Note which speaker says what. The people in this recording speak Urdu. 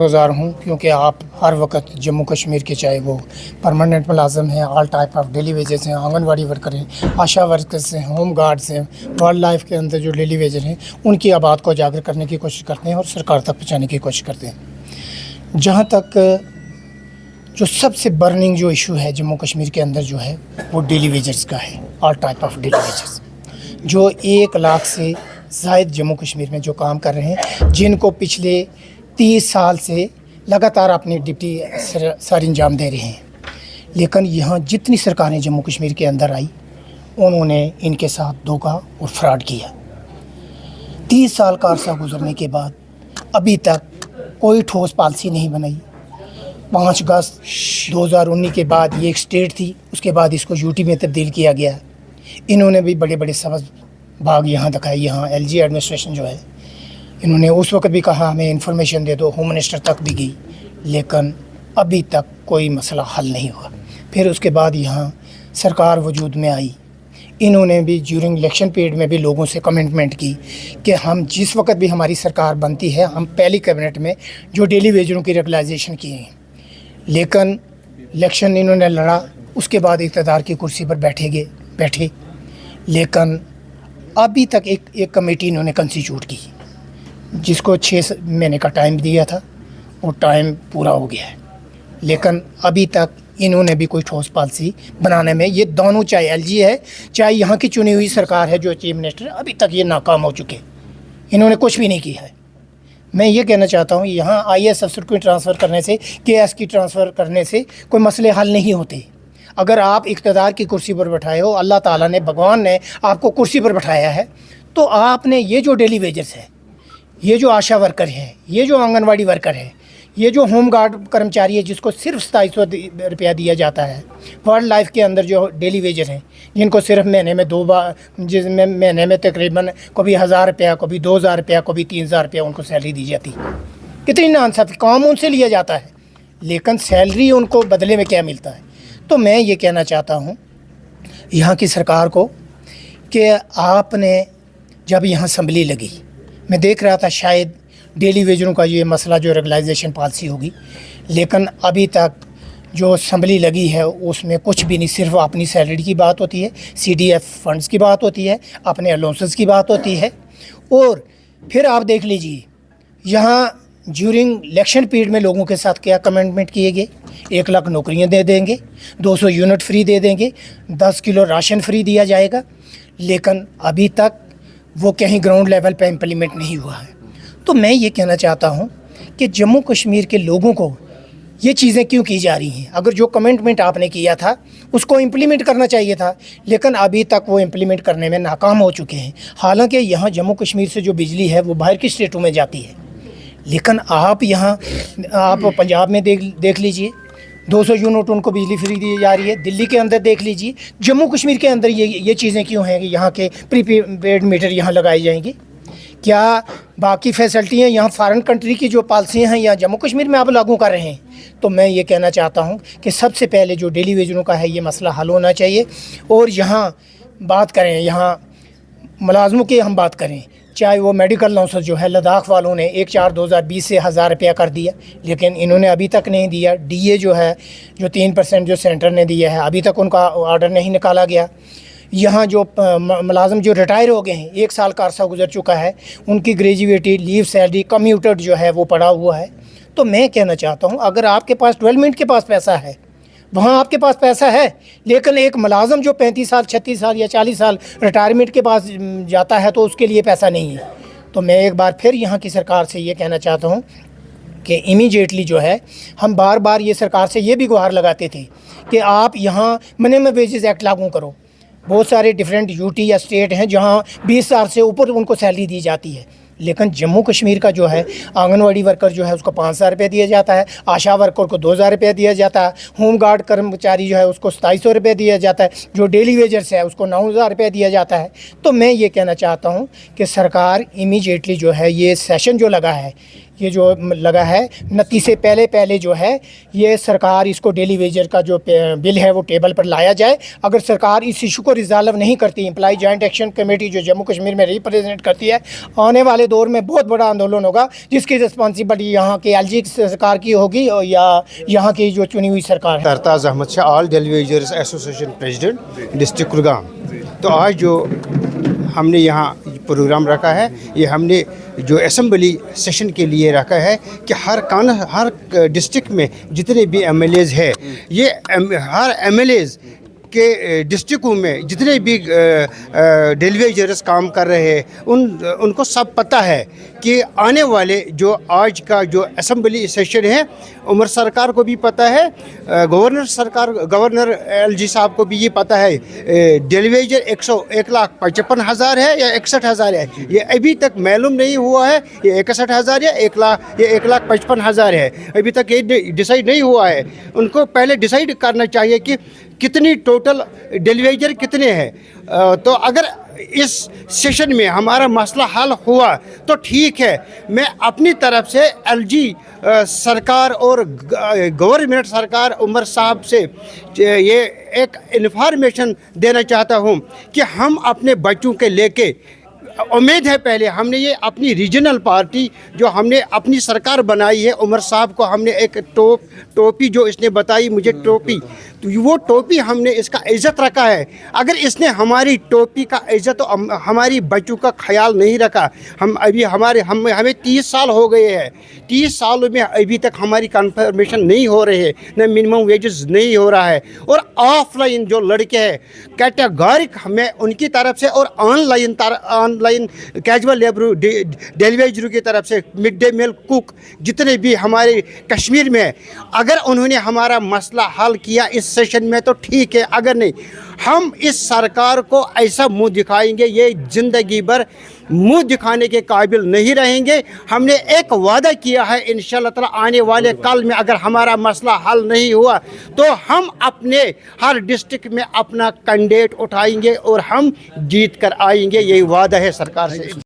Speaker 1: گزار ہوں کیونکہ آپ ہر وقت جموں کشمیر کے چاہے وہ پرماننٹ ملازم ہیں، all type of daily wages ہیں، آنگن واڑی ورکر ہیں، آشا ورکرز ہیں، ہوم گارڈز ہیں، وائلڈ لائف کے اندر جو ڈیلی ویجر ہیں ان کی آباد کو اجاگر کرنے کی کوشش کرتے ہیں اور سرکار تک پہنچانے کی کوشش کرتے ہیں۔ جہاں تک جو سب سے برننگ جو ایشو ہے جموں کشمیر کے اندر جو ہے وہ ڈیلی ویجرز کا ہے، all type of daily wagers, جو 1 لاکھ سے زائد جموں کشمیر میں جو کام کر رہے ہیں، جن کو پچھلے 30 سال سے لگاتار اپنی ڈپٹی سر انجام دے رہے ہیں، لیکن یہاں جتنی سرکاریں جموں کشمیر کے اندر آئی انہوں نے ان کے ساتھ دھوکہ اور فراڈ کیا۔ 30 سال کا عرصہ گزرنے کے بعد ابھی تک کوئی ٹھوس پالیسی نہیں بنائی۔ 5 اگست 2019 کے بعد یہ ایک اسٹیٹ تھی، اس کے بعد اس کو یو ٹی میں تبدیل کیا گیا۔ انہوں نے بھی بڑے بڑے سبز باغ یہاں دکھائے۔ یہاں ایل جی ایڈمنسٹریشن جو ہے انہوں نے اس وقت بھی کہا ہمیں انفارمیشن دے دو، ہوم منسٹر تک بھی گئی، لیکن ابھی تک کوئی مسئلہ حل نہیں ہوا۔ پھر اس کے بعد یہاں سرکار وجود میں آئی، انہوں نے بھی جیورنگ الیکشن پیریڈ میں بھی لوگوں سے کمٹمنٹ کی کہ ہم جس وقت بھی ہماری سرکار بنتی ہے ہم پہلی کیبنٹ میں جو ڈیلی ویجروں کی ریگولائزیشن کیے ہیں، لیکن الیکشن انہوں نے لڑا، اس کے بعد اقتدار کی کرسی پر بیٹھے، لیکن ابھی تک ایک کمیٹی انہوں نے کنسٹیٹیوٹ کی جس کو 6 مہینے کا ٹائم دیا تھا، وہ ٹائم پورا ہو گیا ہے، لیکن ابھی تک انہوں نے بھی کوئی ٹھوس پالیسی بنانے میں، یہ دونوں چاہے ایل جی ہے چاہے یہاں کی چنی ہوئی سرکار ہے جو چیف منسٹر ہے، ابھی تک یہ ناکام ہو چکے، انہوں نے کچھ بھی نہیں کیا ہے۔ میں یہ کہنا چاہتا ہوں یہاں آئی ایس افسر کو ٹرانسفر کرنے سے، کے ایس کی ٹرانسفر کرنے سے کوئی مسئلے حل نہیں ہوتے۔ اگر آپ اقتدار کی کرسی پر بٹھائے ہو، اللہ تعالیٰ نے، بھگوان نے آپ کو کرسی پر بٹھایا ہے، تو آپ نے یہ جو ڈیلی ویجرز ہے، یہ جو آشا ورکر ہے، یہ جو آنگن واڑی ورکر ہے، یہ جو ہوم گارڈ کرمچاری ہے جس کو صرف 2700 روپیہ دیا جاتا ہے، وائلڈ لائف کے اندر جو ڈیلی ویجر ہیں جن کو صرف مہینے میں 2 بار، جس میں مہینے میں تقریباً کبھی 1000 روپیہ، کبھی 2000 روپیہ، کبھی 3000 روپیہ ان کو سیلری دی جاتی ہے۔ کتنی ناانصافی، کام ان سے لیا جاتا ہے لیکن سیلری ان کو بدلے میں کیا ملتا ہے۔ تو میں یہ کہنا چاہتا ہوں یہاں کی سرکار کو کہ آپ نے جب یہاں اسمبلی لگی، میں دیکھ رہا تھا شاید ڈیلی ویجروں کا یہ مسئلہ جو ریگولائزیشن پالیسی ہوگی، لیکن ابھی تک جو اسمبلی لگی ہے اس میں کچھ بھی نہیں، صرف اپنی سیلری کی بات ہوتی ہے، سی ڈی ایف فنڈز کی بات ہوتی ہے، اپنے الاؤنسز کی بات ہوتی ہے، اور پھر آپ دیکھ لیجئے یہاں جیورنگ الیکشن پیریڈ میں لوگوں کے ساتھ کیا کمٹمنٹ کیے گئے۔ 1 لاکھ نوکریاں دے دیں گے، 200 یونٹ فری دے دیں گے، 10 کلو راشن فری دیا جائے گا، لیکن ابھی تک وہ کہیں گراؤنڈ لیول پہ امپلیمنٹ نہیں ہوا ہے۔ تو میں یہ کہنا چاہتا ہوں کہ جموں کشمیر کے لوگوں کو یہ چیزیں کیوں کی جا رہی ہیں؟ اگر جو کمٹمنٹ آپ نے کیا تھا اس کو امپلیمنٹ کرنا چاہیے تھا، لیکن ابھی تک وہ امپلیمنٹ کرنے میں ناکام ہو چکے ہیں۔ حالانکہ یہاں جموں کشمیر سے جو بجلی ہے وہ باہر کی اسٹیٹوں میں جاتی ہے، لیکن آپ پنجاب میں دیکھ لیجئے 200 یونٹ ان کو بجلی فری دی جا رہی ہے، دلی کے اندر دیکھ لیجئے، جموں کشمیر کے اندر یہ چیزیں کیوں ہیں کہ یہاں کے پری پیڈ میٹر یہاں لگائی جائیں گی؟ کیا باقی فیسلٹی ہیں یہاں فارن کنٹری کی جو پالیسیاں ہیں یہاں جموں کشمیر میں آپ لاگو کر رہے ہیں؟ تو میں یہ کہنا چاہتا ہوں کہ سب سے پہلے جو ڈیلی ویجروں کا ہے یہ مسئلہ حل ہونا چاہیے، اور یہاں بات کریں، یہاں ملازموں کی ہم بات کریں، چاہے وہ میڈیکل الاؤنسز جو ہے لداخ والوں نے 1/4/2020 سے 1000 روپیہ کر دیا، لیکن انہوں نے ابھی تک نہیں دیا۔ ڈی اے جو ہے جو 3% جو سینٹر نے دیا ہے ابھی تک ان کا آرڈر نہیں نکالا گیا۔ یہاں جو ملازم جو ریٹائر ہو گئے ہیں، 1 سال کا عرصہ گزر چکا ہے، ان کی گریجویٹی لیو سیلری کمیوٹڈ جو ہے وہ پڑا ہوا ہے۔ تو میں کہنا چاہتا ہوں اگر آپ کے پاس ڈیولپمنٹ کے پاس پیسہ ہے، وہاں آپ کے پاس پیسہ ہے، لیکن ایک ملازم جو 35 سال 36 سال یا 40 سال ریٹائرمنٹ کے پاس جاتا ہے تو اس کے لیے پیسہ نہیں ہے۔ تو میں ایک بار پھر یہاں کی سرکار سے یہ کہنا چاہتا ہوں کہ امیجیٹلی جو ہے ہم بار بار یہ سرکار سے یہ بھی گہار لگاتے تھے کہ آپ یہاں منیمم ویجز ایکٹ لاگو کرو۔ بہت سارے ڈیفرنٹ یو ٹی یا اسٹیٹ ہیں جہاں 20 ہزار سے اوپر ان کو سیلری دی جاتی ہے، لیکن جموں کشمیر کا جو ہے آنگن واڑی ورکر جو ہے اس کو 5000 روپیہ دیا جاتا ہے، آشا ورکر کو 2000 روپیہ دیا جاتا ہے، ہوم گارڈ کرمچاری جو ہے اس کو 2700 روپیہ دیا جاتا ہے، جو ڈیلی ویجرس ہے اس کو 9000 روپیہ دیا جاتا ہے۔ تو میں یہ کہنا چاہتا ہوں کہ سرکار امیجیٹلی جو ہے یہ سیشن جو لگا ہے یہ جو لگا ہے 29 سے پہلے جو ہے یہ سرکار اس کو ڈیلی ویجر کا جو بل ہے وہ ٹیبل پر لایا جائے. اگر سرکار اس ایشو کو ریزالو نہیں کرتی، امپلائی جوائنٹ ایکشن کمیٹی جو جموں کشمیر میں ریپریزنٹ کرتی ہے، آنے والے دور میں بہت بڑا آندولن ہوگا جس کی رسپانسبلٹی یہاں کے ایل جی سرکار کی ہوگی یا یہاں کی جو چنی ہوئی سرکار ہے.
Speaker 2: Sartaj Ahmad Shah, all daily wagers association president district Kulgam. تو آج جو ہم نے یہاں پروگرام رکھا ہے، یہ ہم نے جو اسمبلی سیشن کے لیے رکھا ہے کہ ہر ڈسٹرکٹ میں جتنے بھی ایم ایل ایز ہے، یہ ہر ایم ایل ایز کے ڈسٹرکوں میں جتنے بھی ڈیلی ویجرز کام کر رہے ہیں ان کو سب پتہ ہے کہ آنے والے جو آج کا جو اسمبلی سیشن ہے، عمر سرکار کو بھی پتہ ہے، گورنر ایل جی صاحب کو بھی یہ پتہ ہے، ڈیلی ویجر 1,55,000 ہے یا 61,000 ہے. یہ ابھی تک معلوم نہیں ہوا ہے یہ 61,000 یا 1,55,000 ہے. ابھی تک یہ ڈیسائیڈ نہیں ہوا ہے. ان کو پہلے ڈیسائیڈ کرنا چاہیے کہ کتنی ٹوٹل ڈیلی ویجر کتنے ہیں. تو اگر اس سیشن میں ہمارا مسئلہ حل ہوا تو ٹھیک ہے. میں اپنی طرف سے ایل جی سرکار اور گورنمنٹ سرکار عمر صاحب سے یہ ایک انفارمیشن دینا چاہتا ہوں کہ ہم اپنے بچوں کے لے کے امید ہے، پہلے ہم نے یہ اپنی ریجنل پارٹی جو ہم نے اپنی سرکار بنائی ہے، عمر صاحب کو ہم نے ایک ٹوپی جو اس نے بتائی مجھے ٹوپی، تو وہ ٹوپی ہم نے اس کا عزت رکھا ہے. اگر اس نے ہماری ٹوپی کا عزت ہماری بچوں کا خیال نہیں رکھا، ہمیں 30 سال ہو گئے ہیں، 30 سالوں میں ابھی تک ہماری کنفرمیشن نہیں ہو رہے ہے، نہ منیمم ویجز نہیں ہو رہا ہے. اور آف لائن جو لڑکے ہیں کیٹیگورک میں ان کی طرف سے، اور online casual labour daily wager کی طرف سے، مڈ ڈے میل کوک جتنے بھی ہمارے کشمیر میں، اگر انہوں نے ہمارا مسئلہ حل کیا اس سیشن میں تو ٹھیک ہے. اگر نہیں، ہم اس سرکار کو ایسا منہ دکھائیں گے، یہ زندگی بھر منہ دکھانے کے قابل نہیں رہیں گے. ہم نے ایک وعدہ کیا ہے، انشاءاللہ تعالی آنے والے کل میں اگر ہمارا مسئلہ حل نہیں ہوا تو ہم اپنے ہر ڈسٹرکٹ میں اپنا کینڈیڈیٹ اٹھائیں گے اور ہم جیت کر آئیں گے. یہی وعدہ ہے سرکار سے.